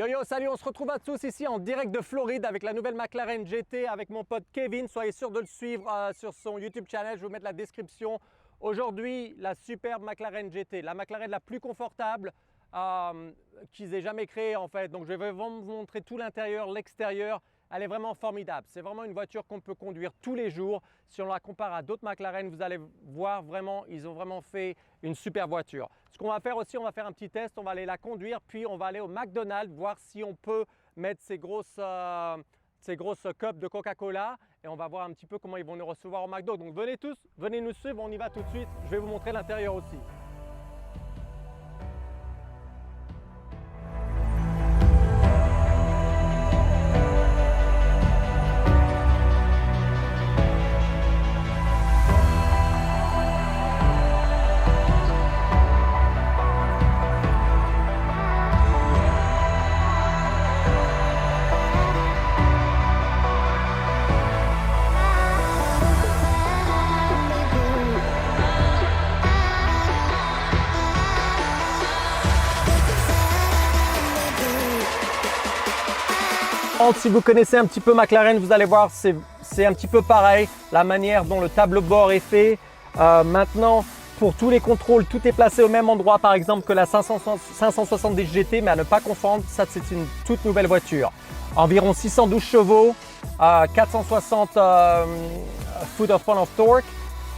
Yo yo, salut, on se retrouve à tous ici en direct de Floride avec la nouvelle McLaren GT avec mon pote Kevin. Soyez sûr de le suivre sur son YouTube channel, je vais vous mettre la description. Aujourd'hui, la superbe McLaren GT, la McLaren la plus confortable qu'ils aient jamais créée en fait. Donc je vais vraiment vous montrer tout l'intérieur, l'extérieur. Elle est vraiment formidable. C'est vraiment une voiture qu'on peut conduire tous les jours. Si on la compare à d'autres McLaren, vous allez voir vraiment, ils ont vraiment fait une super voiture. Ce qu'on va faire aussi, on va faire un petit test. On va aller la conduire, puis on va aller au McDonald's, voir si on peut mettre ces grosses cups de Coca-Cola. Et on va voir un petit peu comment ils vont nous recevoir au McDo. Donc venez tous, venez nous suivre, on y va tout de suite. Je vais vous montrer l'intérieur aussi. Si vous connaissez un petit peu McLaren, vous allez voir, c'est un petit peu pareil, la manière dont le tableau de bord est fait. Maintenant, pour tous les contrôles, tout est placé au même endroit, par exemple que la 570 GT, mais à ne pas confondre, ça c'est une toute nouvelle voiture. Environ 612 chevaux, 460 foot-pound of torque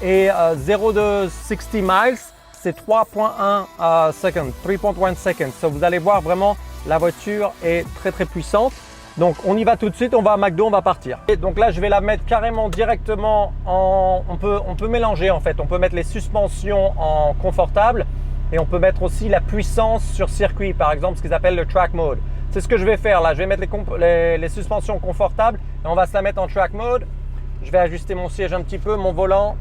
et 0 de 60 miles, c'est 3.1 seconds, 3.1 seconds. So, vous allez voir vraiment, la voiture est très puissante. Donc on y va tout de suite, on va à McDo, on va partir. Et donc là je vais la mettre carrément directement en... On peut mélanger en fait, on peut mettre les suspensions en confortable et on peut mettre aussi la puissance sur circuit, par exemple ce qu'ils appellent le track mode. C'est ce que je vais faire là, je vais mettre les suspensions confortables et on va se la mettre en track mode. Je vais ajuster mon siège un petit peu, mon volant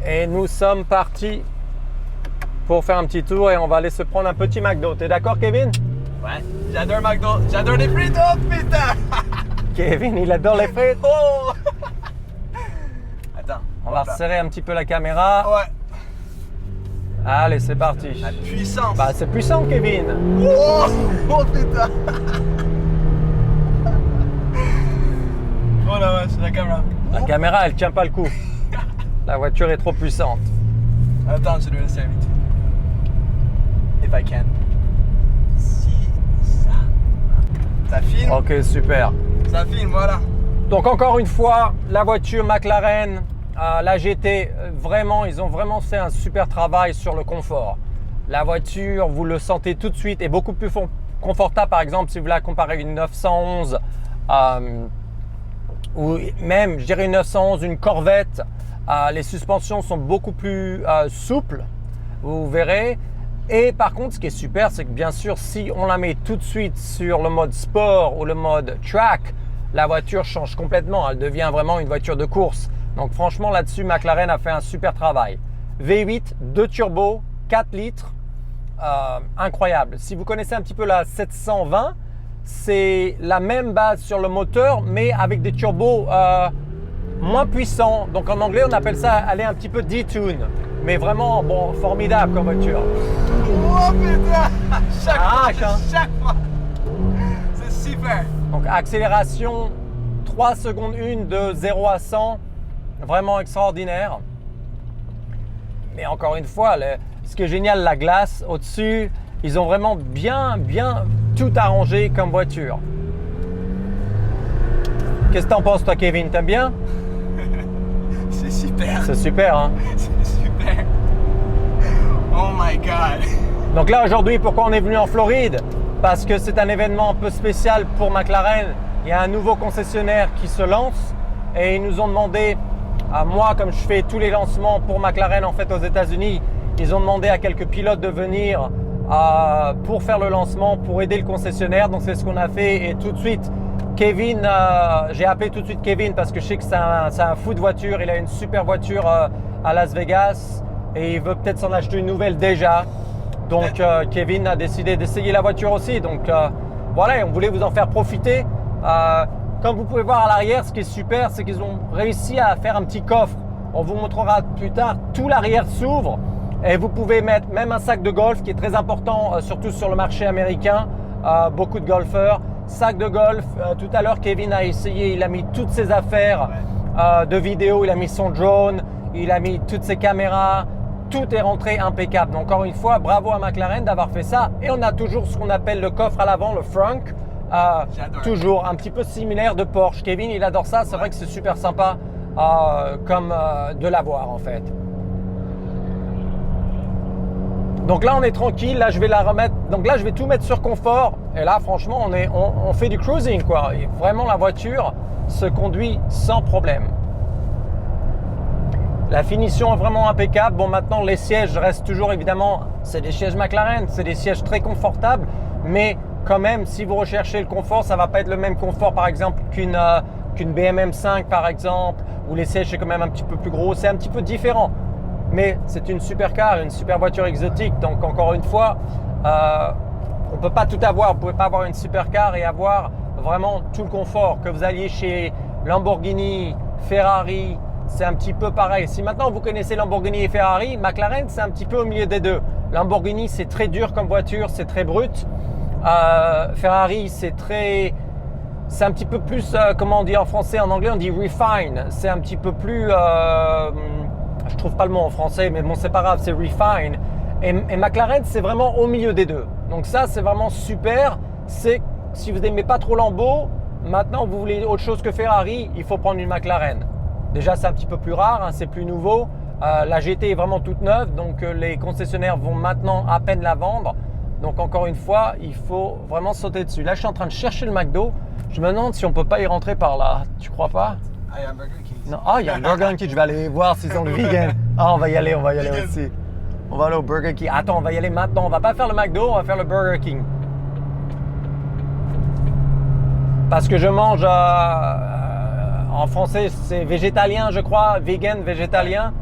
et nous sommes partis pour faire un petit tour et on va aller se prendre un petit McDo. T'es d'accord Kevin? Ouais, j'adore McDo, j'adore les frites, oh putain. Kevin, il adore les frites. Oh. Attends, on va resserrer un petit peu la caméra. Ouais. Allez, c'est parti. La puissance. Bah, c'est puissant, Kevin. Oh, oh putain. Oh la vache, la caméra. La caméra, elle tient pas le coup. La voiture est trop puissante. Attends, je dois laisser vite. If I can. Ça filme. Ok, super. Ça filme, voilà. Donc encore une fois, la voiture McLaren, la GT, vraiment, ils ont vraiment fait un super travail sur le confort. La voiture, vous le sentez tout de suite, est beaucoup plus confortable. Par exemple, si vous la comparez à une 911 ou même, je dirais une 911, une Corvette, les suspensions sont beaucoup plus souples, vous verrez. Et par contre, ce qui est super, c'est que bien sûr, si on la met tout de suite sur le mode sport ou le mode track, la voiture change complètement. Elle devient vraiment une voiture de course. Donc franchement, là-dessus, McLaren a fait un super travail. V8, 2 turbos, 4 litres, incroyable. Si vous connaissez un petit peu la 720, c'est la même base sur le moteur, mais avec des turbos moins puissants. Donc en anglais, on appelle ça aller un petit peu detune. Mais vraiment, bon, formidable comme voiture. Oh putain! Chaque fois. C'est super. Donc accélération 3 secondes 1 de 0 à 100. Vraiment extraordinaire. Mais encore une fois, ce qui est génial, la glace au-dessus, ils ont vraiment bien tout arrangé comme voiture. Qu'est-ce que t'en penses toi Kevin? T'aimes bien? C'est super. C'est super hein? C'est super. Oh my god. Donc là aujourd'hui, pourquoi on est venu en Floride? Parce que c'est un événement un peu spécial pour McLaren. Il y a un nouveau concessionnaire qui se lance et ils nous ont demandé, à moi comme je fais tous les lancements pour McLaren en fait aux États-Unis, ils ont demandé à quelques pilotes de venir pour faire le lancement, pour aider le concessionnaire. Donc c'est ce qu'on a fait et tout de suite, Kevin, j'ai appelé tout de suite Kevin parce que je sais que c'est un fou de voiture. Il a une super voiture à Las Vegas et il veut peut-être s'en acheter une nouvelle déjà. Donc Kevin a décidé d'essayer la voiture aussi. Donc voilà, on voulait vous en faire profiter. Comme vous pouvez voir à l'arrière, ce qui est super, c'est qu'ils ont réussi à faire un petit coffre. On vous montrera plus tard, tout l'arrière s'ouvre et vous pouvez mettre même un sac de golf qui est très important, surtout sur le marché américain. beaucoup de golfeurs. Sac de golf, tout à l'heure Kevin a essayé, il a mis toutes ses affaires de vidéo, il a mis son drone, il a mis toutes ses caméras, tout est rentré impeccable. Donc, encore une fois, bravo à McLaren d'avoir fait ça. Et on a toujours ce qu'on appelle le coffre à l'avant, le frunk, toujours un petit peu similaire de Porsche. Kevin, il adore ça, c'est vrai que c'est super sympa de l'avoir en fait. Donc là, on est tranquille. Là, je vais la remettre. Donc là, je vais tout mettre sur confort. Et là, franchement, on fait du cruising, quoi. Et vraiment, la voiture se conduit sans problème. La finition est vraiment impeccable. Bon, maintenant, les sièges restent toujours, évidemment, c'est des sièges McLaren. C'est des sièges très confortables. Mais quand même, si vous recherchez le confort, ça ne va pas être le même confort, par exemple, qu'une BMW M5, par exemple, où les sièges, c'est quand même un petit peu plus gros. C'est un petit peu différent. Mais c'est une supercar, une super voiture exotique. Donc, encore une fois, on ne peut pas tout avoir. Vous ne pouvez pas avoir une supercar et avoir vraiment tout le confort. Que vous alliez chez Lamborghini, Ferrari, c'est un petit peu pareil. Si maintenant vous connaissez Lamborghini et Ferrari, McLaren, c'est un petit peu au milieu des deux. Lamborghini, c'est très dur comme voiture, c'est très brut. Ferrari, c'est un petit peu plus, comment on dit en français, en anglais, on dit refine. C'est un petit peu plus... je trouve pas le mot en français, mais bon, c'est pas grave, c'est refine. Et McLaren, c'est vraiment au milieu des deux. Donc ça, c'est vraiment super. C'est si vous n'aimez pas trop Lambo, maintenant vous voulez autre chose que Ferrari, il faut prendre une McLaren. Déjà, c'est un petit peu plus rare, hein, c'est plus nouveau. La GT est vraiment toute neuve, donc les concessionnaires vont maintenant à peine la vendre. Donc encore une fois, il faut vraiment sauter dessus. Là, je suis en train de chercher le McDo. Je me demande si on peut pas y rentrer par là. Tu crois pas? Ah, il y a un Burger King. Non, il y a un Burger King. Je vais aller voir s'ils ont le vegan. Ah, on va y aller aussi. On va aller au Burger King. Attends, on va y aller maintenant. On va pas faire le McDo, on va faire le Burger King. Parce que je mange en français, c'est végétalien, je crois, vegan, végétalien.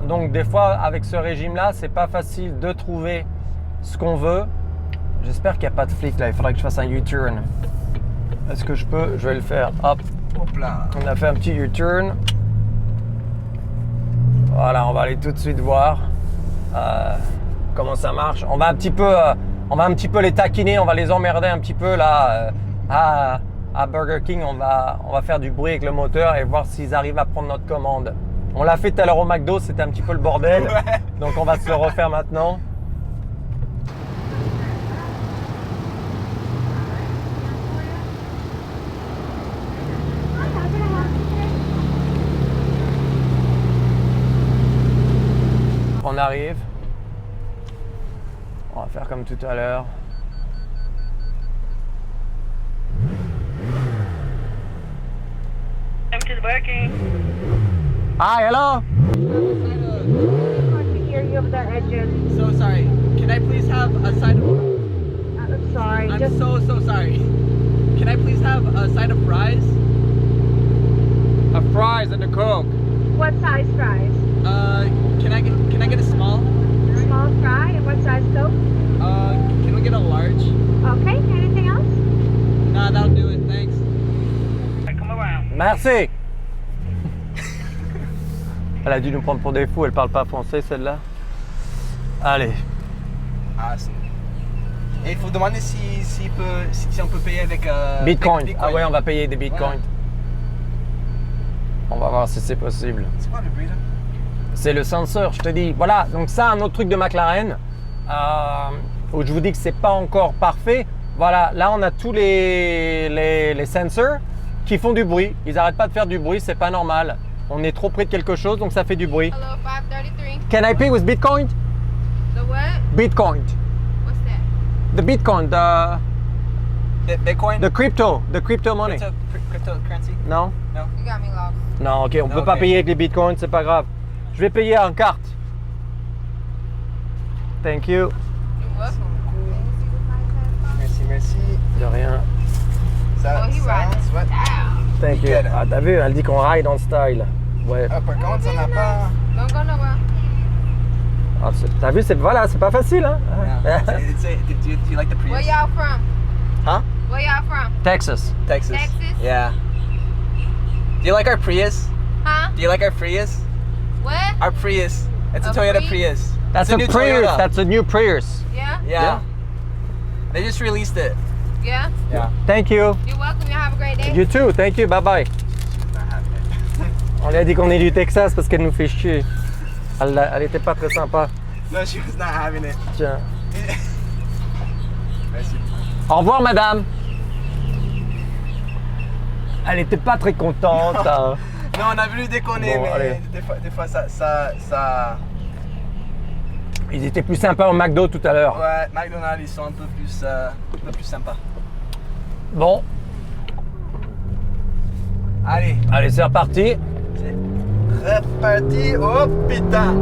Donc des fois, avec ce régime-là, c'est pas facile de trouver ce qu'on veut. J'espère qu'il n'y a pas de flic là. Il faudrait que je fasse un U-turn. Est-ce que je peux? Je vais le faire. Hop. Hop là. On a fait un petit U-turn. Voilà, on va aller tout de suite voir comment ça marche. On va un petit peu les taquiner, on va les emmerder un petit peu là à Burger King. On va faire du bruit avec le moteur et voir s'ils arrivent à prendre notre commande. On l'a fait tout à l'heure au McDo, c'était un petit peu le bordel. Ouais. Donc on va se le refaire maintenant. On arrive. On va faire comme tout à l'heure. Is working. Hi, hello. I can hear you over there, Edges. So sorry. Can I please have a side of... I'm sorry. I'm Just so sorry. Can I please have a side of fries? A fries and a Coke. what size fries? Can I get a small? Small fry and what size Coke? Can we get a large? Okay. Anything else? Nah, that'll do it. Thanks. Come around. Merci. Elle a dû nous prendre pour des fous, elle parle pas français celle-là. Allez. Ah, c'est... Et il faut demander si on peut payer avec... Bitcoin. Ah ouais, on va payer des bitcoins. Ouais. On va voir si c'est possible. C'est quoi le bruit là? C'est le sensor, je te dis. Voilà, donc ça, un autre truc de McLaren, où je vous dis que c'est pas encore parfait. Voilà, là on a tous les sensors qui font du bruit. Ils n'arrêtent pas de faire du bruit, c'est pas normal. On est trop près de quelque chose, donc ça fait du bruit. Hello, 533. Can I pay with Bitcoin? The what? Bitcoin. What's that? The Bitcoin, Bitcoin? the crypto money. Cryptocurrency? Non? You got me lost. Non, ok, on peut Ok. pas payer avec les bitcoins, c'est pas grave. Je vais payer en carte. Thank you. You're welcome. Merci. De rien. Ça, Oh, he ça, riding ouais. down. Thank you. Nickel. Ah, t'as vu, elle dit qu'on ride en style. Ouais. Ah, par contre, ça n'a pas... Don't go nowhere. Ah, t'as vu, c'est voilà, c'est pas facile, hein? Yeah. Do you like the Prius? Where y'all from? Huh? Where y'all from? Texas. Texas. Texas? Yeah. Do you like our Prius? Huh? Do you like our Prius? What? Our Prius. It's a A Toyota Prius? Prius. That's It's a new Prius. Toyota. That's a new Prius. Yeah? Yeah. Yeah. They just released it. Yeah. Yeah. Thank you. You're welcome. You have a great day. You too. Thank you. Bye bye. Not having it. On lui a dit qu'on est du Texas parce qu'elle nous fait chier. Elle était pas très sympa. No, she was not having it. Tiens. Merci. Au revoir, madame. Elle était pas très contente. Hein. Non, on a voulu déconner, Bon, mais allez. des fois ça... Ils étaient plus sympas au McDo tout à l'heure. Ouais, McDonald's, ils sont un peu plus sympas. Bon, Allez, allez, c'est reparti. c'est reparti. Oh putain.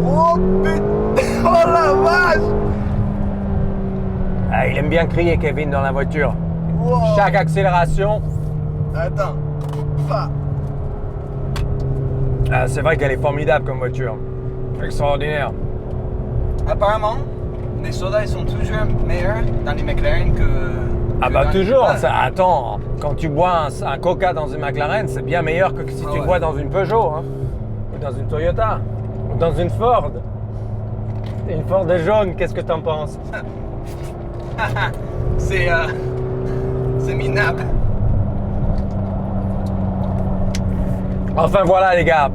Oh putain. Oh la vache. Ah, il aime bien crier, Kevin, dans la voiture. Wow. Chaque accélération. Attends. Pas. Ah, c'est vrai qu'elle est formidable comme voiture. Extraordinaire. Apparemment, les sodas ils sont toujours meilleurs dans les McLaren que. Ah que bah dans les toujours, Peugeot. ça, attends, quand tu bois un Coca dans une McLaren, c'est bien meilleur que si Ah tu ouais. bois dans une Peugeot, hein, ou dans une Toyota, ou dans une Ford. Une Ford jaune, qu'est-ce que t'en penses? C'est minable. Enfin voilà les gars,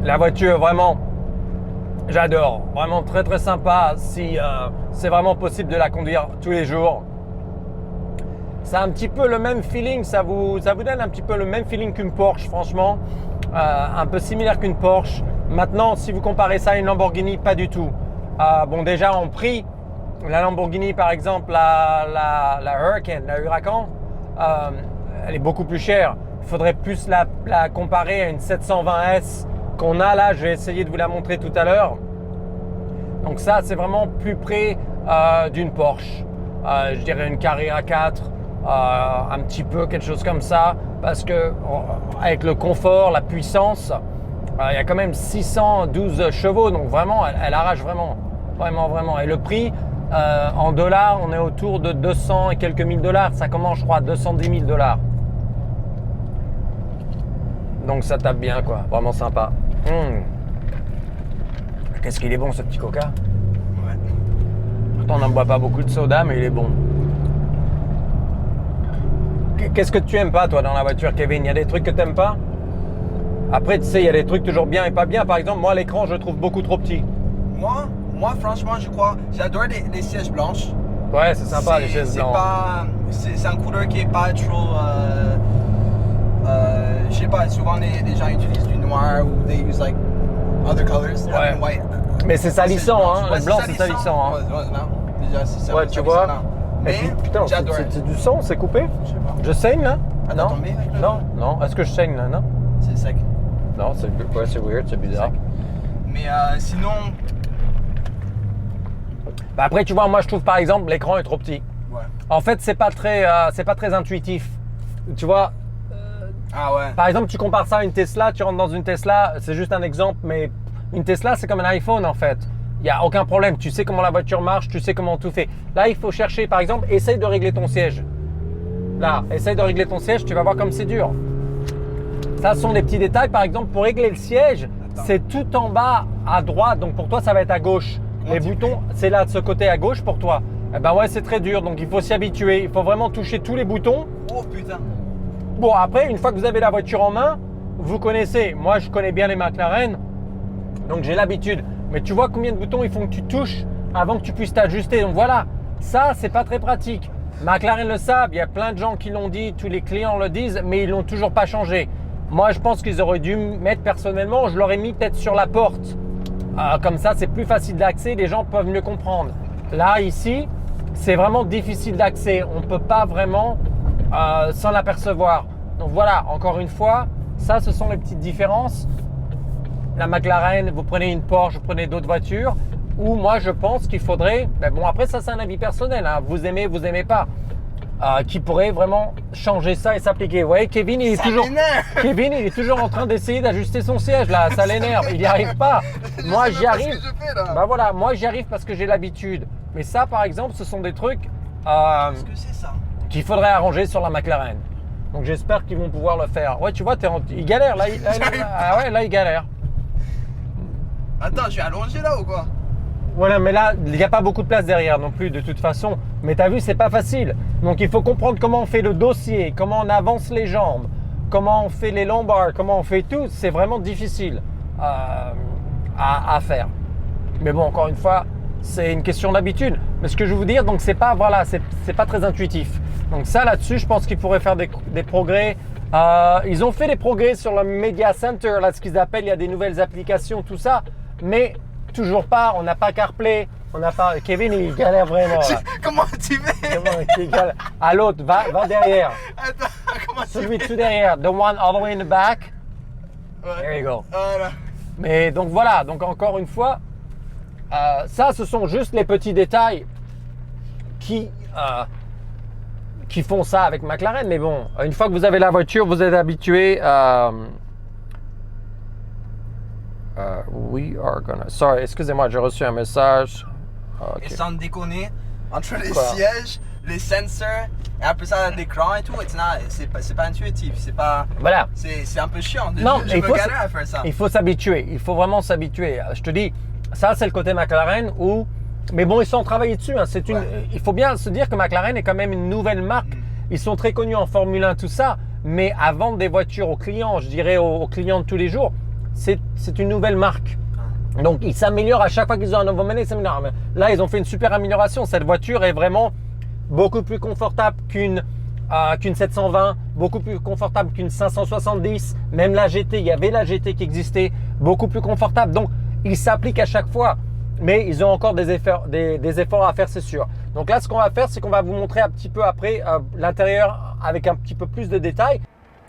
la voiture vraiment, j'adore, vraiment très très sympa. Si c'est vraiment possible de la conduire tous les jours. C'est un petit peu le même feeling, ça vous donne un petit peu le même feeling qu'une Porsche, franchement. Un peu similaire qu'une Porsche. Maintenant, si vous comparez ça à une Lamborghini, pas du tout. Bon, déjà en prix, la Lamborghini par exemple, la Hurricane, la Huracan, elle est beaucoup plus chère. Il faudrait plus la comparer à une 720S qu'on a là. Je vais essayer de vous la montrer tout à l'heure. Donc ça, c'est vraiment plus près d'une Porsche. Je dirais une Carrera 4. Un petit peu quelque chose comme ça, parce que avec le confort, la puissance, il y a quand même 612 chevaux, donc vraiment elle arrache vraiment. Et le prix en dollars, on est autour de 200 et quelques mille dollars. Ça commence, je crois, à 210 000 $. Donc ça tape bien, quoi. Vraiment sympa. Qu'est-ce qu'il est bon ce petit Coca. Ouais. Pourtant on n'en boit pas beaucoup de soda, mais il est bon. Qu'est-ce que tu aimes pas, toi, dans la voiture, Kevin? Il y a des trucs que tu n'aimes pas? Après, tu sais, il y a des trucs toujours bien et pas bien. Par exemple, moi, l'écran, je le trouve beaucoup trop petit. Moi, franchement, je crois, j'adore les sièges blanches. Ouais, c'est sympa, les chaises C'est blanches. c'est un couleur qui est pas trop. Je sais pas, souvent les gens utilisent du noir ou they use like other colors. Ouais. having white. Mais c'est salissant, hein. Ouais, Le blanc, c'est salissant, hein. Ouais, non. Déjà, c'est Ouais, tu vois. salissant. Et Mais puis, putain, j'adore. c'est du sang, c'est coupé? Je sais pas. Je saigne, là? Ah, t'as Non? tombé avec le- Non. Est-ce que je saigne, là? Non? C'est sec. Non, c'est weird, c'est bizarre. Mais sinon, Bah après, tu vois, moi, je trouve, par exemple, l'écran est trop petit. ouais. En fait, c'est pas très intuitif. Tu vois, Ah ouais. par exemple, tu compares ça à une Tesla, tu rentres dans une Tesla, c'est juste un exemple, mais une Tesla, c'est comme un iPhone en fait. Il n'y a aucun problème, tu sais comment la voiture marche, tu sais comment tout fait. Là, il faut chercher, par exemple, essaye de régler ton siège. Là, essaye de régler ton siège, tu vas voir comme c'est dur. Ça, ce sont des petits détails. Par exemple, pour régler le siège, Attends. c'est tout en bas à droite, donc pour toi, ça va être à gauche. Comment Les tu boutons, c'est là, de ce côté à gauche pour toi. Eh ben ouais, c'est très dur, donc il faut s'y habituer. Il faut vraiment toucher tous les boutons. Oh putain. Bon, après, une fois que vous avez la voiture en main, vous connaissez. Moi, je connais bien les McLaren, donc j'ai l'habitude. Mais tu vois combien de boutons il faut que tu touches avant que tu puisses t'ajuster. Donc voilà, ça, c'est pas très pratique. McLaren le savent, il y a plein de gens qui l'ont dit, tous les clients le disent, mais ils l'ont toujours pas changé. Moi, je pense qu'ils auraient dû mettre personnellement, je l'aurais mis peut-être sur la porte. Comme ça, c'est plus facile d'accès, les gens peuvent mieux comprendre. Là, ici, c'est vraiment difficile d'accès. On ne peut pas vraiment s'en apercevoir. Donc voilà, encore une fois, ça, ce sont les petites différences. La McLaren, vous prenez une Porsche, vous prenez d'autres voitures, où moi, je pense qu'il faudrait, mais bon, après, ça, c'est un avis personnel, hein, vous aimez pas, qui pourrait vraiment changer ça et s'appliquer. Vous voyez, Kevin, il est toujours en train d'essayer d'ajuster son siège, là, ça l'énerve, il n'y arrive pas. Moi, j'y arrive. Qu'est-ce que je fais là? Bah voilà, moi, j'y arrive parce que j'ai l'habitude. Mais ça, par exemple, ce sont des trucs Qu'est-ce que c'est ça? qu'il faudrait arranger sur la McLaren. Donc, j'espère qu'ils vont pouvoir le faire. Ouais, tu vois, il galère, là, il galère. Attends, je suis allongé là ou quoi? Voilà, mais là, il n'y a pas beaucoup de place derrière non plus de toute façon. Mais tu as vu, c'est pas facile. Donc il faut comprendre comment on fait le dossier, comment on avance les jambes, comment on fait les lombars, comment on fait tout. C'est vraiment difficile à faire. Mais bon, encore une fois, c'est une question d'habitude. Mais ce que je veux vous dire, donc c'est pas très intuitif. Donc ça là-dessus, je pense qu'il pourrait faire des progrès. Ils ont fait des progrès sur le Media Center, là, ce qu'ils appellent, il y a des nouvelles applications, tout ça. Mais toujours pas, on n'a pas CarPlay, on n'a pas. Kevin, il galère vraiment. Là. Comment tu fais? À l'autre, va derrière. Attends, comment tu Celui tout derrière, the one all the way in the back. Ouais. There you go. Voilà. Mais donc voilà, donc encore une fois, ça, ce sont juste les petits détails qui font ça avec McLaren. Mais bon, une fois que vous avez la voiture, vous êtes habitué. We are gonna. Sorry, excusez-moi, j'ai reçu un message. Et Okay. sans déconner, entre les Quoi? sièges, les sensors, et après ça l'écran et tout, c'est pas intuitif, c'est pas. Voilà. C'est un peu chiant. Non, je il me faut galère à faire ça. Il faut s'habituer. Il faut vraiment s'habituer. Je te dis, ça c'est le côté McLaren où. Mais bon, ils sont travaillés dessus. Hein. Il faut bien se dire que McLaren est quand même une nouvelle marque. Ils sont très connus en Formule 1, tout ça. Mais à vendre des voitures aux clients, je dirais aux clients de tous les jours, c'est une nouvelle marque. Donc, ils s'améliorent à chaque fois qu'ils ont un nouveau modèle. Ils s'améliorent. Là, ils ont fait une super amélioration. Cette voiture est vraiment beaucoup plus confortable qu'une 720, beaucoup plus confortable qu'une 570. Même la GT, il y avait la GT qui existait, beaucoup plus confortable. Donc, ils s'appliquent à chaque fois. Mais ils ont encore des efforts à faire, c'est sûr. Donc là, ce qu'on va faire, c'est qu'on va vous montrer un petit peu après l'intérieur avec un petit peu plus de détails.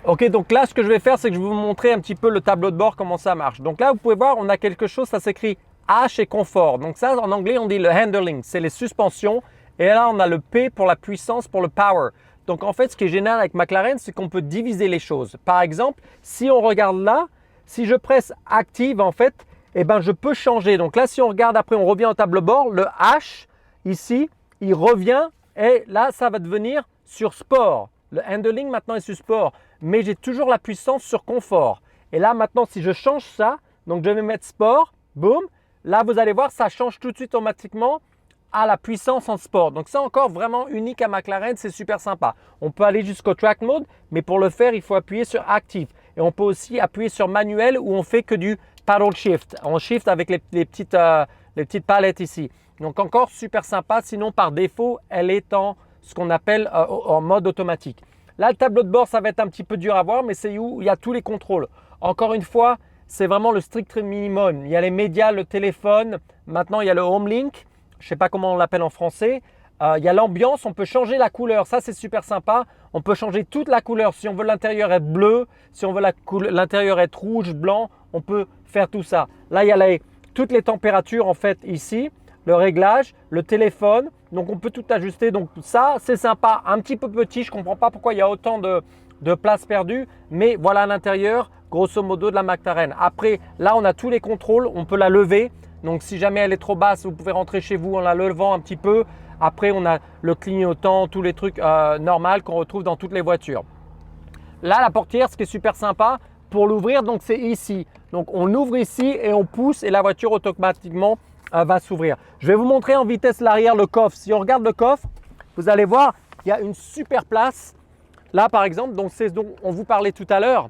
Ok, donc là, ce que je vais faire, c'est que je vais vous montrer un petit peu le tableau de bord, comment ça marche. Donc là, vous pouvez voir, on a quelque chose, ça s'écrit H et confort. Donc ça, en anglais, on dit le handling, c'est les suspensions. Et là, on a le P pour la puissance, pour le power. Donc en fait, ce qui est génial avec McLaren, c'est qu'on peut diviser les choses. Par exemple, si on regarde là, si je presse Active, en fait, eh ben, je peux changer. Donc là, si on regarde après, on revient au tableau de bord, le H, ici, il revient et là, ça va devenir sur Sport. Le handling maintenant est sur Sport, mais j'ai toujours la puissance sur Confort. Et là, maintenant, si je change ça, donc je vais mettre Sport, boum, là, vous allez voir, ça change tout de suite automatiquement à la puissance en Sport. Donc, c'est encore vraiment unique à McLaren, c'est super sympa. On peut aller jusqu'au Track Mode, mais pour le faire, il faut appuyer sur Active. Et on peut aussi appuyer sur Manuel où on fait que du Paddle Shift. On shift avec les petites palettes ici. Donc encore super sympa. Sinon par défaut, elle est en ce qu'on appelle en mode automatique. Là, le tableau de bord, ça va être un petit peu dur à voir, mais c'est où il y a tous les contrôles. Encore une fois, c'est vraiment le strict minimum. Il y a les médias, le téléphone. Maintenant, il y a le Home Link. Je ne sais pas comment on l'appelle en français. Il y a l'ambiance, on peut changer la couleur. Ça, c'est super sympa. On peut changer toute la couleur. Si on veut l'intérieur être bleu, si on veut l'intérieur être rouge, blanc, on peut faire tout ça. Là, il y a toutes les températures en fait ici, le réglage, le téléphone. Donc, on peut tout ajuster. Donc, ça, c'est sympa. Un petit peu petit. Je ne comprends pas pourquoi il y a autant de place perdue. Mais voilà à l'intérieur, grosso modo, de la McLaren. Après, là, on a tous les contrôles. On peut la lever. Donc, si jamais elle est trop basse, vous pouvez rentrer chez vous en la levant un petit peu. Après, on a le clignotant, tous les trucs normaux qu'on retrouve dans toutes les voitures. Là, la portière, ce qui est super sympa, pour l'ouvrir, donc c'est ici. Donc, on ouvre ici et on pousse et la voiture automatiquement va s'ouvrir. Je vais vous montrer en vitesse l'arrière le coffre. Si on regarde le coffre, vous allez voir, il y a une super place. Là, par exemple, donc c'est dont on vous parlait tout à l'heure.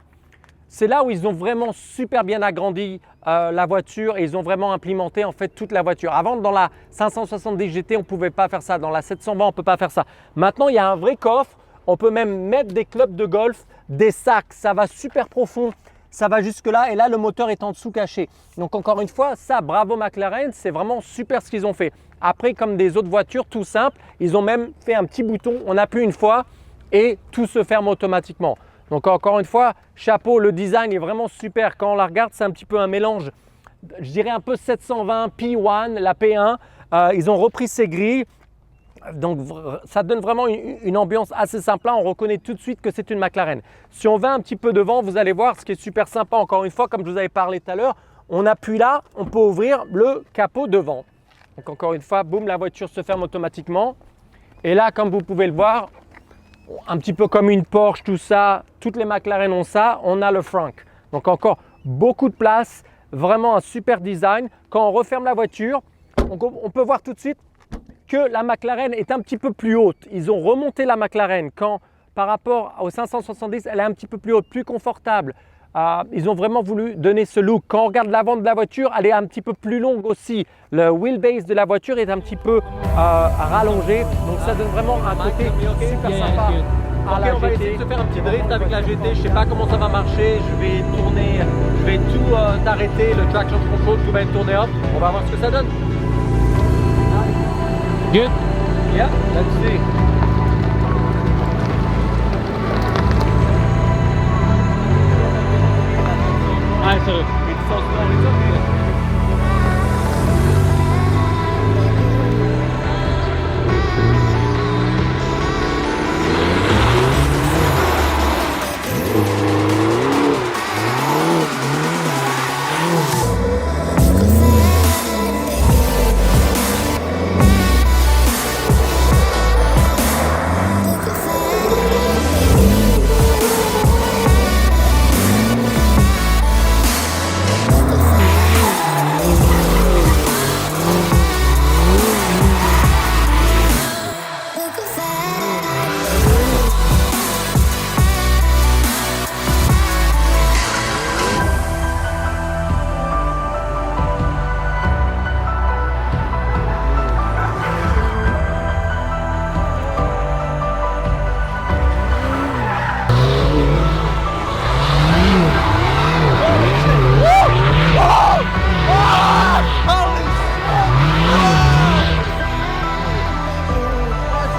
C'est là où ils ont vraiment super bien agrandi la voiture et ils ont vraiment implémenté en fait toute la voiture. Avant, dans la 570 GT, on ne pouvait pas faire ça. Dans la 720, on ne peut pas faire ça. Maintenant, il y a un vrai coffre. On peut même mettre des clubs de golf, des sacs. Ça va super profond. Ça va jusque là et là, le moteur est en dessous caché. Donc encore une fois, ça, bravo McLaren. C'est vraiment super ce qu'ils ont fait. Après, comme des autres voitures, tout simple, ils ont même fait un petit bouton. On appuie une fois et tout se ferme automatiquement. Donc encore une fois, chapeau, le design est vraiment super. Quand on la regarde, c'est un petit peu un mélange, je dirais un peu 720, P1, la P1. Ils ont repris ces grilles. Donc ça donne vraiment une ambiance assez sympa. On reconnaît tout de suite que c'est une McLaren. Si on va un petit peu devant, vous allez voir ce qui est super sympa. Encore une fois, comme je vous avais parlé tout à l'heure, on appuie là, on peut ouvrir le capot devant. Donc encore une fois, boum, la voiture se ferme automatiquement. Et là, comme vous pouvez le voir, un petit peu comme une Porsche, tout ça, toutes les McLaren ont ça, on a le frunk. Donc encore beaucoup de place, vraiment un super design. Quand on referme la voiture, on peut voir tout de suite que la McLaren est un petit peu plus haute. Ils ont remonté la McLaren quand, par rapport au 570, elle est un petit peu plus haute, plus confortable. Ils ont vraiment voulu donner ce look. Quand on regarde l'avant de la voiture, elle est un petit peu plus longue aussi. Le wheelbase de la voiture est un petit peu rallongé. Donc ça donne vraiment un côté super sympa à la GT. On va essayer de se faire un petit drift avec la GT. Je ne sais pas comment ça va marcher. Je vais tourner, je vais tout arrêter. Le traction control, tout va être tourné off. On va voir ce que ça donne. Good? Yeah, let's see. Ah, sorry. It's so small, it's okay.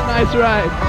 Nice ride.